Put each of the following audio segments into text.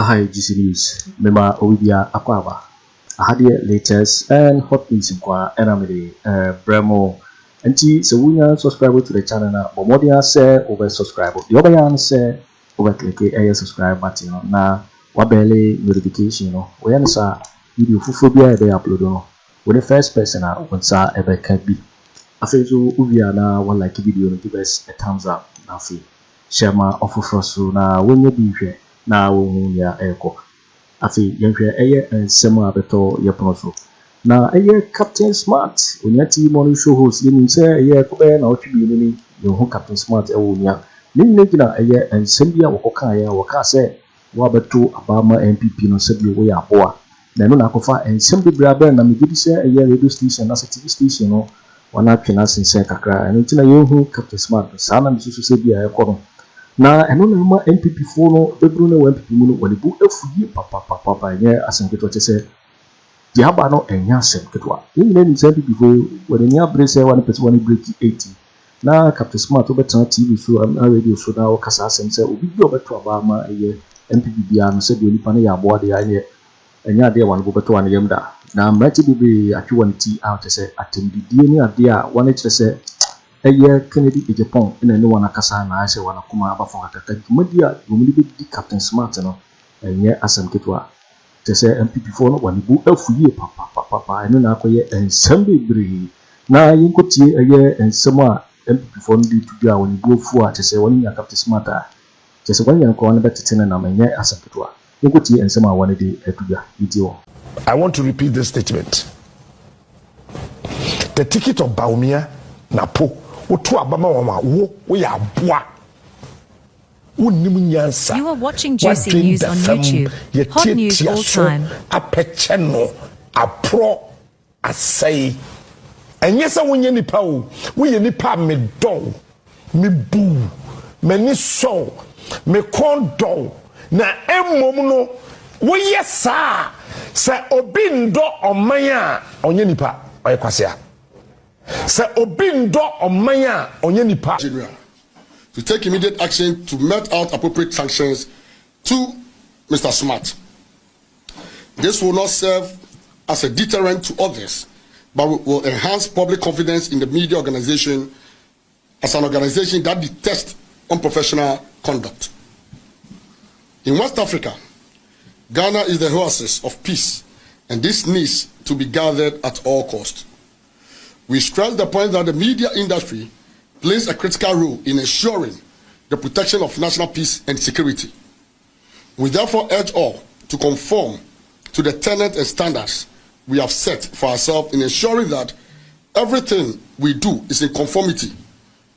Hi, GC News. Mema Owidia Akwaba. I had the latest and hot news in Kwa Eramide Bremo. Anti so we are subscribe to the channel na Bomodia say over subscribe. The other say over click a subscribe button na wabele notification no. We answer video fufobia they upload no. When the first person na onsa ebe can be. After so ubia na one like video no give us a thumbs up na fi. Share ma offer so na when you be here. Na wo ya eko afi yenhwe eye ensem abeto yepono so na eye Captain Smart onyati morning show host yenim se eye ko be na otwi bi ni yo Captain Smart e wo nya ninne gina eye ensem bia wokoka ya woka se wo abeto abama NPP no se bi wo ya aboa na no na akofa ensem bi brabe na megidi se eye radio station na TV station no wana twena sense kakra eno tina yo Captain Smart sana misusu se bia e ko no na eno na ma NPP fo no bebru na NPP mu no walibu afuyi papa nye asenketo chese di haba no enya asenketo ni ni NPP fo wani nya brese wani pese wani break 80 na Captain Smart obetan TV so am radio so na okasa asense obi bi obeto aba ma eye NPP bia no se bi onipa na ya abo ade anye enya ade wani obeto wani yemda na mrati bibi atwi wani ti out chese atembidie ni ade a wani chese eye Kennedy Agyapong ina ni wana kasa na ase wana kuma abafon akaka gumadia gumuli bi Captain Smart no enye asem ketwa tese NPP fo no wani bu afuye papa eno na akoye ensem bebre na yinkotie eye ensem a NPP fo no di tudia wani bu afu a tese wani ya Captain Smart a tese wani yanko wani betete na enye asem ketwa yinkotie ensem a wani di tudia idio. I want to repeat this statement. The ticket of Bawumia na po you are watching Juicy News on YouTube. Hot news all time. Apecheno, a pro, a say. And yes, I win any power. We any pa me do, me boo, me ni so, me con do. Na emono, we yes, sir. Say obindo o maya, on any pa, or kwasia. To take immediate action to mete out appropriate sanctions to Mr. Smart. This will not serve as a deterrent to others, but will enhance public confidence in the media organization as an organization that detests unprofessional conduct. In West Africa, Ghana is the oasis of peace, and this needs to be gathered at all costs. We stress the point that the media industry plays a critical role in ensuring the protection of national peace and security. We therefore urge all to conform to the tenets and standards we have set for ourselves in ensuring that everything we do is in conformity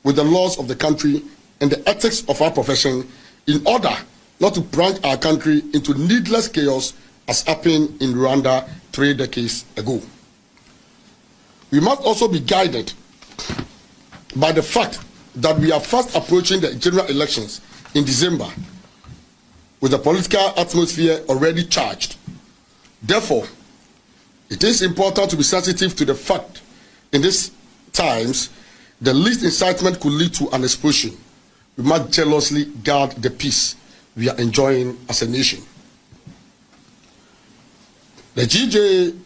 with the laws of the country and the ethics of our profession in order not to plunge our country into needless chaos as happened in Rwanda 3 decades ago. We must also be guided by the fact that we are fast approaching the general elections in December with the political atmosphere already charged. Therefore, it is important to be sensitive to the fact in these times the least incitement could lead to an explosion. We must jealously guard the peace we are enjoying as a nation. The GJ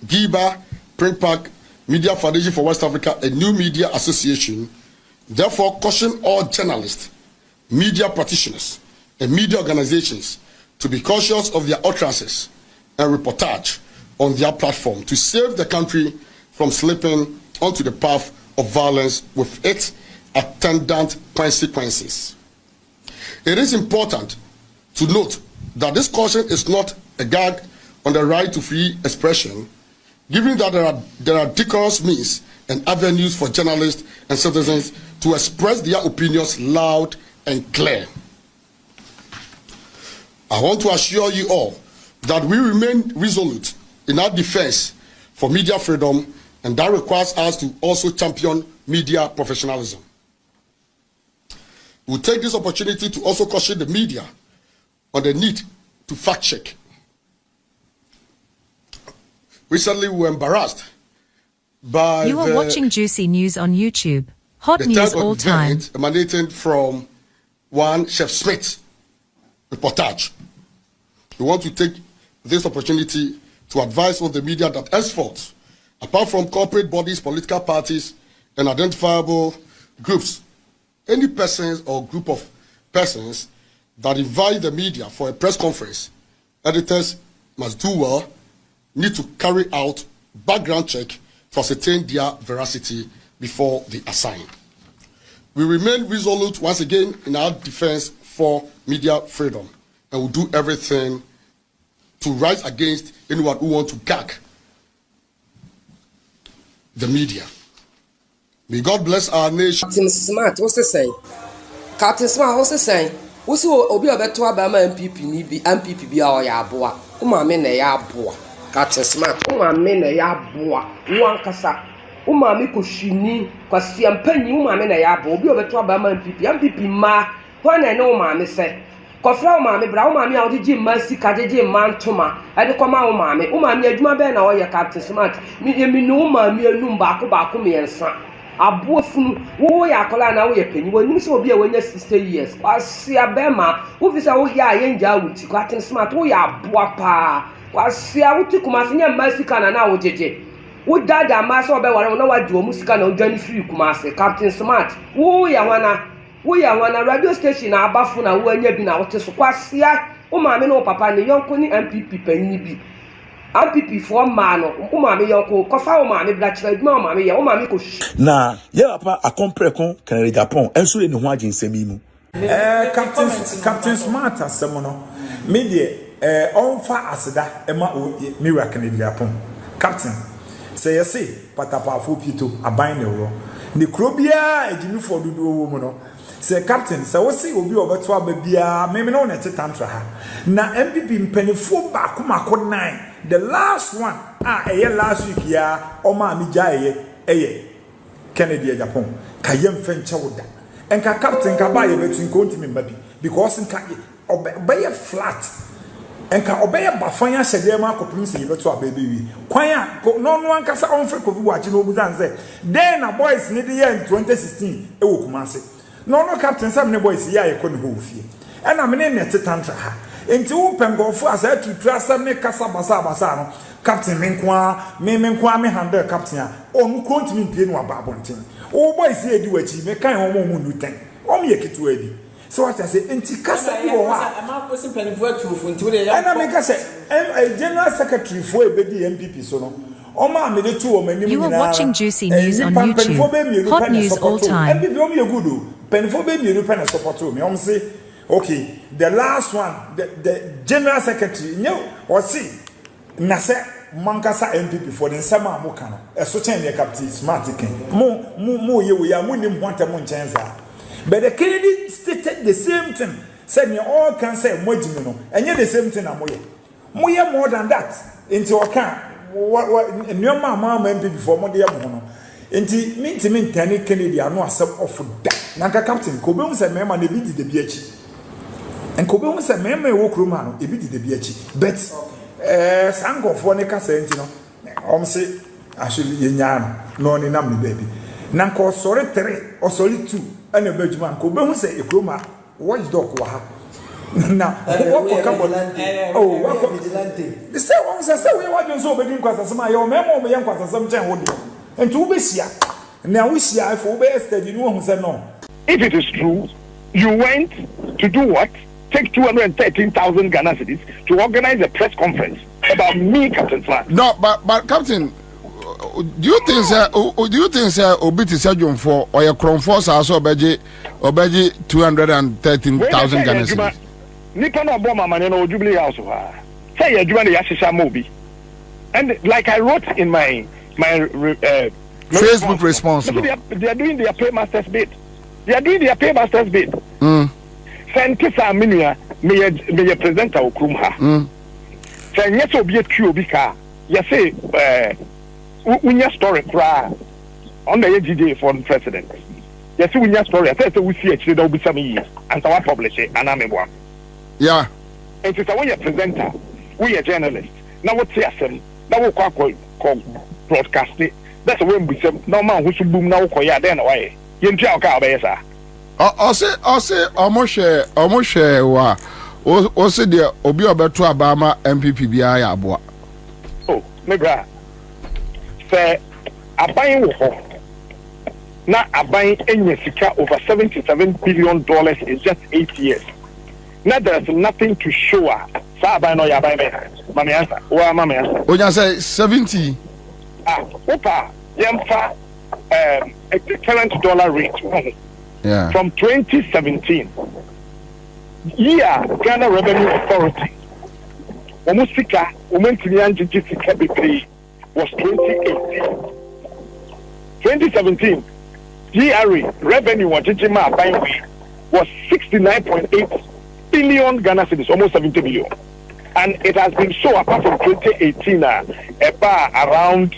Giba Print Park Media Foundation for West Africa, a new media association, therefore caution all journalists, media practitioners, and media organizations to be cautious of their utterances and reportage on their platform to save the country from slipping onto the path of violence with its attendant consequences. It is important to note that this caution is not a gag on the right to free expression, given that there are decorous means and avenues for journalists and citizens to express their opinions loud and clear. I want to assure you all that we remain resolute in our defense for media freedom, and that requires us to also champion media professionalism. We'll take this opportunity to also caution the media on the need to fact check. Recently, we were embarrassed by You are watching Juicy News on YouTube. Hot news all time. Emanating from one Chef Smith reportage. we want to take this opportunity to advise on the media that henceforth, apart from corporate bodies, political parties, and identifiable groups, any persons or group of persons that invite the media for a press conference, editors must do well, need to carry out background check to ascertain their veracity before they assign. We remain resolute once again in our defense for media freedom, and will do everything to rise against anyone who wants to gag the media. May God bless our nation. Captain Smart, what's the saying? Captain Smart, what's the saying? What's obi obeto abama NPP ni bi NPP bi a ya aboa. Umame na ya aboa. Captain Smart, umame na ya aboa. Uankasa. Umame ko shini kwasi ampanyi umame na ya aboa. Obi obeto abama NPP ma hwana na umame se. Kofra umame bra umame a odiji ma sika jeje ma ntoma. Ade koma umame adwuma be na oye Captain Smart. Mi no umame anum baako me ensa. Abofunu wo ya akola na wo ye panyi wo nim se obi a wonya 60 years kwasi abema wo fi se wo ya yenja wuti Captain Smart wo ya aboa pa kwasi a wuti kumase nya masika na wo jeje wo dada ma se obeware na wadi o musika na odwani free kumase Captain Smart wo ya wana radio station na abafu na wo anya bi na wo te so kwasi a wo maame na wo papa ne yonko ni NPP panyi bi NPP for man umame yonko kofa umame bla chira duma umame ya umame ko na ye papa akompreko Kennedy Agyapong enso le ne ho aginsemi mu Captain Smart asem no me de onfa aseda ema me wa Kennedy Agyapong Captain say you see patapafo pito aban ne ro ne krobia ejimifo dodo wo mu no say Captain say wo see obi obeto ababia me no na tetantra ha na NPP mpanifo ba komako 9 the last one last week ya oma mi jaye Kennedy Agyapong kayem fenche woda enka Captain ka ba ye betu nko ntimi mbabi because nka obeye flat enka obeye bafanya hyede ma akopim se yebetu abebe wi kwan a no ankasa onfre kobi wachi no obuzan se then na boys ni de year 2016 ewo kumase no Captain sam ne boys ya ye ko ne ho fie ena me ne tetantra ha enti wo pengofo asa tutu asam ne kasa basa no Captain menkwa me handle Captain a onu kontimi mpie no ababonten wo boys ye di wachi me kan ho mo nutan o me yekitu adi so what I say enti kasa bi wo ha ama ko sim penifo atufu enti wo de ya ana me kasa general secretary fo ebedi MPP so no You are watching Juicy News on YouTube. Hot news all time. Okay, the last one, the general secretary, or see, Nase Mankasa NPP for the summer Mokano, a certain Captain Smart King. More, we are winning one time chance. But the Kennedy stated the same thing, said you all can say Mojimino, and yet the same thing. Moya more than that into account. What new mama MPP before Modia Mono. Inti mean Tani Kennedy are no accept of that. Nanka Captain Kobe said, Mamma, they beat the BH. And Kobe said, Mamma, walk room, they beat the BH. But Sango for Nika Sentino, say, actually, Yana, no, Nammy baby. Nanko, sorry, 3 or solid 2, and a Benjamin Kobe say, a chroma, watchdog waha. Now, what vigilante? The same one says, we want so between Quasasama, your memo, young Quasasam, and 2 Bessia. Now we see I for best that you know who said no. If it is true, you went to do what? Take 213,000 Ghana cedis to organize a press conference about me, Captain Smart. No, but Captain, do you think Obiti Sajum for or your Chrome Force also Obeji 213,000 Ghana cedis? Nippon or Boma man in Jubilee House. Say you're doing the Yashisha Mobi. And like I wrote in my Facebook response. They are doing their paymasters bid. Sentisa Minia may a presenter or Krumha. Say yes, will be a Kubika. You say, when your story cry on the AGD for the president. Yes, when your story, I said we see actually there will be some years and so I publish it and I'm a one. Yeah. And it's a way a presenter, we a journalist. Now what's the now we call broadcast it. That's the way we say no man who should boom now koya then away. You tell Kabesa. I say almost wa o se de obi obeto abama NPP bia ya aboa. Oh, me bra. Say aban wo ho. Na aban enya sika over $77 billion in just 8 years. Now there's nothing to show her. Sa aban no ya aban me. Mama answer. Wa mama answer. Onya say 70. Opa, Gyamfi the current dollar rate. Yeah. From 2017. Ghana Revenue Authority. Omusika, Sika Bipri was 2018. 2017, GRA revenue was 69.8 billion Ghana cedis, almost 70 billion. And it has been so apart from 2018, around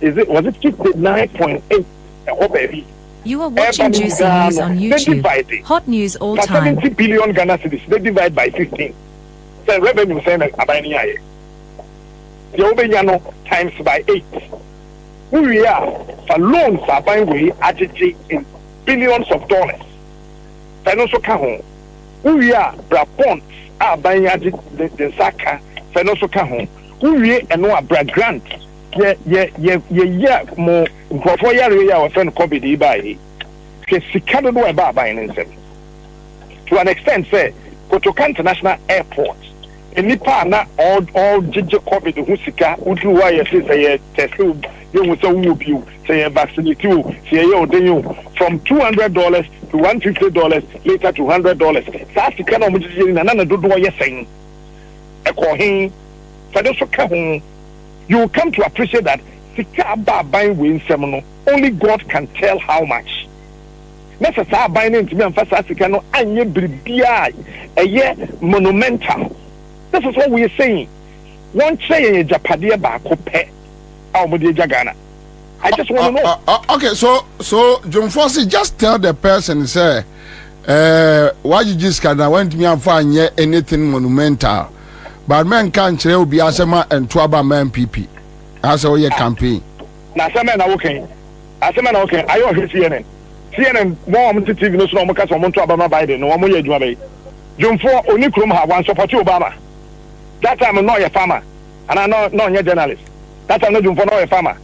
was it 59.8? You are watching Juicy News on YouTube. Hot news all time. 70 billion Ghana cedis. They divide by 15. So revenue saying abani aye. The Obenyano times by 8. Who we are for loans are buying way agitated in billions of dollars. Financial kahon. Who we are bonds are buying agitated the Zaka financial kahon. Who we are no brad grant. Yeah, more for your friend COVID by Sikado no about buying in them. To an extent, say, Kojo International Airport, in Nipa na all JJ COVID who sika, who why you say test you with a whoop you, say vaccinate you, say you from $200 to $150, later to $100. That's the kind of another do what you're saying. A coin, you will come to appreciate that buying win seminal. Only God can tell how much. Necessary buying into me and first African and a year monumental. This is what we are saying. One say in Japadia Bako Pe Ghana. I just want to know. Okay, so John Fossey, just tell the person, say, why you just can I went me and find anything monumental. But men can't say be asema and twaba man NPP. As a year campaign. Now some men are okay. As a man okay. I don't hear CNN. CNN more TV no so because on to Obama Biden no one year job. June 4 only Krum have one support Obama. That time I'm not a farmer and I'm not a journalist. That time I'm not a farmer.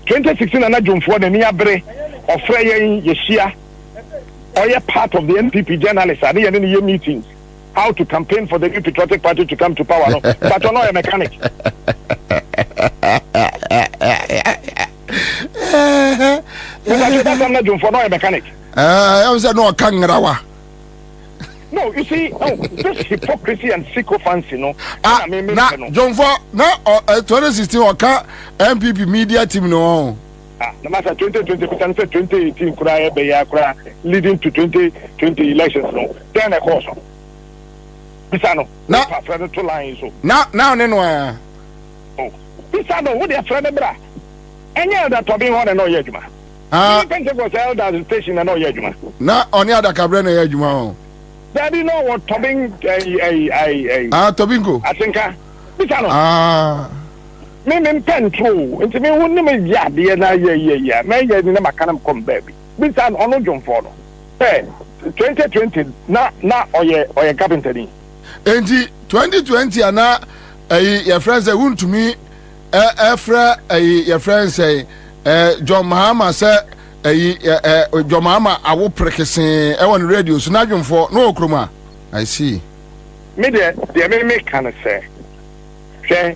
2016 and June 4 the near bre of Freya Yeshia or a part of the NPP journalists are in the meetings. How to campaign for the new patriotic party to come to power. No? But I'm not a mechanic. I'm not doing for no a mechanic. I was no Kangarawa. No, you see, this hypocrisy and sycophancy, no. John for now 2016 or NPP media team no. No matter 2020, 2018, leading to 2020 elections, no. Then a course. Pisano. Now, two lines. Now, no. Oh, Pisano, what they are friend bra. Any other topping on and no yejuma. Pentecost elder station and no yejuma. Now, on the other Cabrera yejuma. There you know what topping Tobingo. I think Pisano. Me pen true. Into me wouldn't me yeah, yeah. May you never can come baby. Pisano on no John Ford. Hey, 2020 na or your carpentry. And 2020 and now your friends say won't to me your friends say John Mahama say John Mahama I will practice on radio so now for no kroma. I see. Me the me can say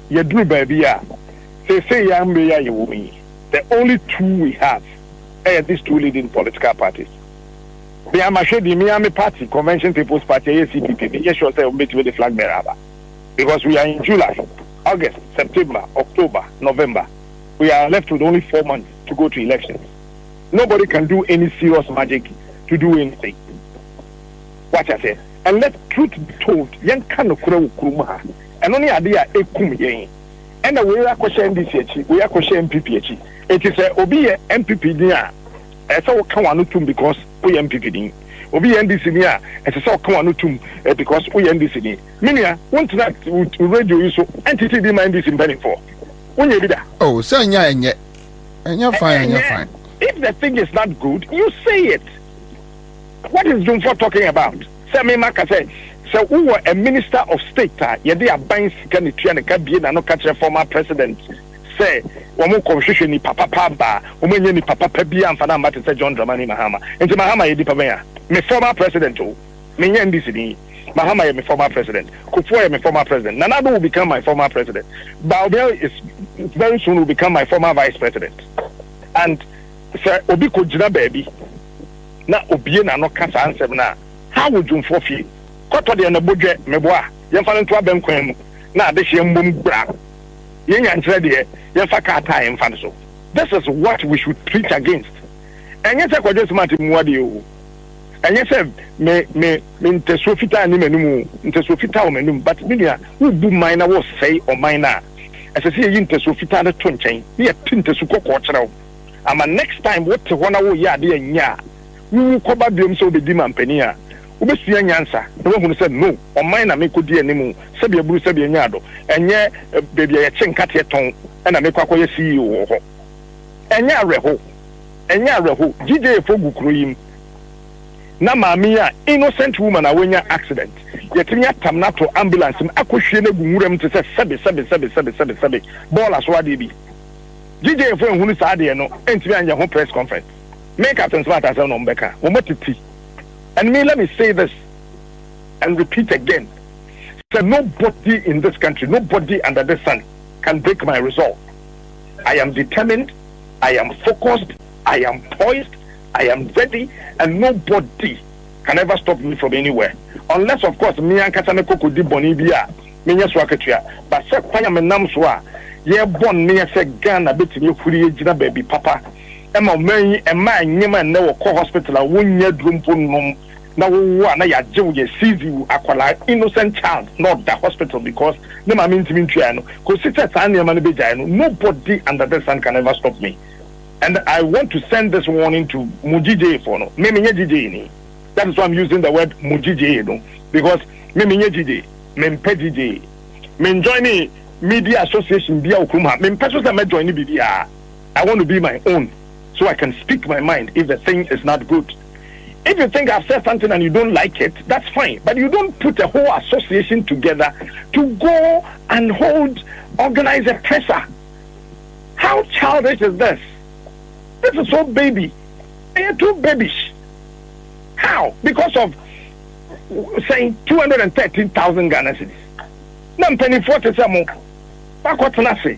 you do baby say young me you will be. The only two we have are these two leading political parties. The Miami Party, Convention People's Party, ACPP, yes, sure, say meet with the flag bearer. Because we are in July, August, September, October, November. We are left with only 4 months to go to elections. Nobody can do any serious magic to do anything. What I say. And let truth be told, young can kuruma. And only idea a kum yen. And we are questioning this, we are questioning NPP. It is a OB NPP near. I saw Kawanutum because we MPP. Obi NDC near, I saw Kawanutum because we NDC. Minia, want to radio you so entity demand this in penny for. When you do that. Oh, so and you're fine, you're fine. If the thing is not good, you say it. What is June for talking about? Sammy Maka say, so who were a minister of state, yet they are buying Kennedy and Kabin and no catch a former president. Say, Wamu constitution ni Papa Pamba, Umenye ni Papa Pebia and Fana Mati say John Dramani Mahama. And Mahama Yedi Pamea, me former president too. Me NDC, Mahama is my former president. Akufo is my former president. Nanado will become my former president. Bawumia is very soon will become my former vice president. And Sir Obi Kojina baby. Na Obi na no kasa ansem na. How would you forfeit? Koto de na budget meboa. Yemfa nto abenkwam na ade hye mbom bra. Yenya nkyere de yemfa ka ata yemfa so. This is what we should preach against. Enye se Kojo smart muade o. Enye se me intesofita ni menum intesofita o menum but media who bu mine was say or minor. As I say intesofita na to nchen. Ye tintesu kokko kyerɛw. Ama next time what wana wo ya de nya. Wu ko ba biom so be di mampani a. Ubesua nyansa na wahunu sɛ no ɔman na mekodi animu sɛ bia buru sɛ bia nyaado ɛnyɛ baby ya chenkate ton na mekɔ akɔyɛ CEO wɔ hɔ ɛnyɛ areho GJ fogu kroyim na maami a innocent woman a wonya accident yɛtimi atam na to ambulance m akɔhwie na gunwuram te sɛ sɛbe bɔɔla so ade bi GJ fo nhunu saa de no entimi anya ho press conference make Captain Smart asɛm no mbɛka wo motiti. And me, let me say this and repeat again. So nobody in this country, nobody under the sun can break my resolve. I am determined, I am focused, I am poised, I am ready, and nobody can ever stop me from anywhere. Unless, of course, me and Kasameko could do Bonibia, Minya Swakatia. But say, Paya Menamswa, ye born me as a Ghana bit in your free baby papa. Emma May, and my Yemen never call hospital, a 1 year drum for na na ya jewu ye CV akwala innocent child not the hospital because no ma mean no ko sita san ne ma no beja no nobody under the sun can ever stop me. And I want to send this warning to Mujije for no me menye DJ ni. That is why I'm using the word Mujije no because me menye DJ me mpe DJ me join media association bia okruma me mpe so say me join bibia. I want to be my own so I can speak my mind if the thing is not good. If you think I've said something and you don't like it, that's fine. But you don't put a whole association together to go and organize a presser. How childish is this? This is so baby. You're too babyish. How? Because of saying 213,000 Ghana cedis. Now, penny 40 some. Back what I say?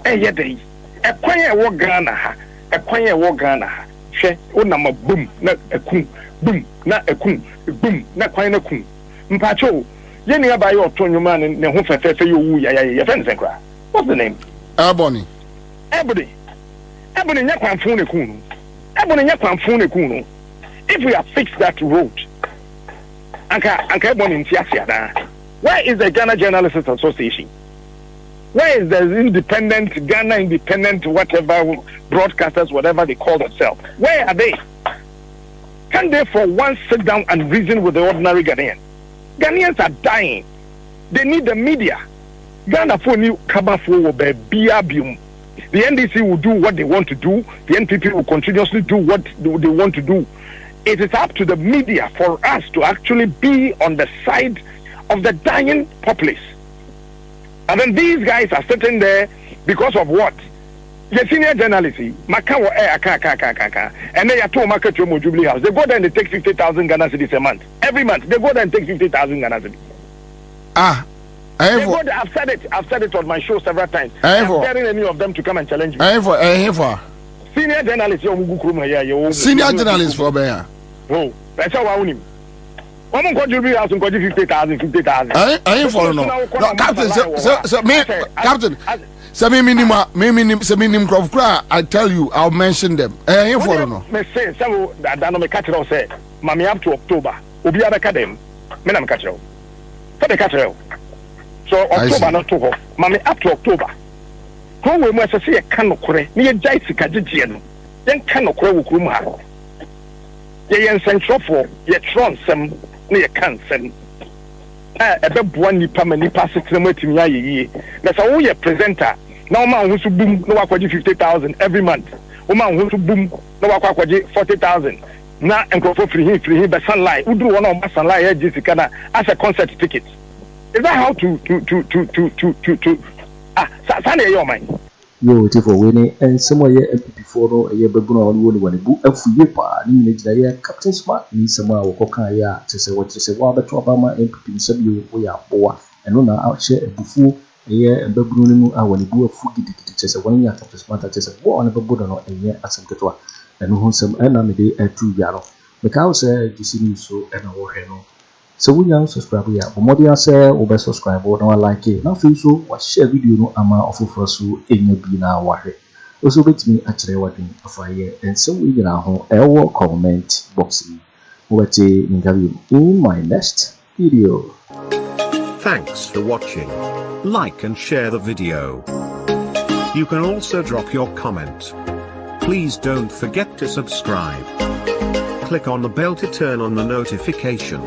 Day. A quiet walk Ghana. A quiet walk Ghana. She, number boom, na a kum. Boom, na ekun, boom, na kwan na kun. Mpacho, ye ni abaye otonyo man ne ho fefefe yo wu ya friend senkra. What's the name? Ebony. Ebony nya kwan fun ne kun no. Ebony nya kwan fun ne kun no. If we have fixed that road, anka Ebony ntiasia da. Where is the Ghana Journalists Association? Where is the Ghana independent whatever broadcasters, whatever they call themselves? Where are they? Can they for once sit down and reason with the ordinary Ghanaian? Ghanaians are dying. They need the media. Ghana for new Kabafo will be biabium. The NDC will do what they want to do. The NPP will continuously do what they want to do. It is up to the media for us to actually be on the side of the dying populace. And then these guys are sitting there because of what? The senior journalists, Makawa Aka, and they are two market to Jubilee House. They go there and they take 50,000 Ghana cedis a month. Every month, they go there and take 50,000 Ghana cedis. I've said it on my show several times. I'm daring any of them to come and challenge me. Senior journalists, senior journalists for Bear. Oh, that's how I own him. I'm going to Jubilee House and 50,000. I ain't for no. Captain. I tell you, I'll mention them. I ain't for no. Me say, so that I me catch it say, Mami up to October. Obi abekadem. Me na me catch it. So they catch it. So October not to ho. Mami up to October. Ko we mo say e kan nokore. Ne ye jai sika gigye no. Yen kan nokore wo kurum ha. Ye yen sentrofo, ye tron sem, ne ye kan sem. Ebe boa nipa ma nipa setrem atimi ayeyi. Na so wo ye presenter. Now man who boom no wakwaji 50,000 every month. Woman who boom no wakwaji 40,000. na nkrofo free he be sunlight udru one on sunlight here just kana as a concert ticket. Is that how to Sunday your mind? Yo, for winning and somewhere NPP for a year babuno on one book Afriyie pa ni Nigeria Captain Smart ni sama okoka ya to say what to say wa beto Obama NPP sabi we ya boa and no na out share ebufu eye babuno ni mu awani bu afu gidigidi to say one ya Captain Smart to say wo on babuno no eye asem ketwa eno ho sem na me de atu ya no because gisini so na wo hwe no. So we now subscribe ya Bomodia say obe subscribe or like it. Now feel so what share video no ama ofofro so enye bi na wahwe. Also betimi akire wadin Afriyie and so we na ho ewo comment box ni. Obeti interview in my next video. Thanks for watching. Like and share the video. You can also drop your comment. Please don't forget to subscribe. Click on the bell to turn on the notification.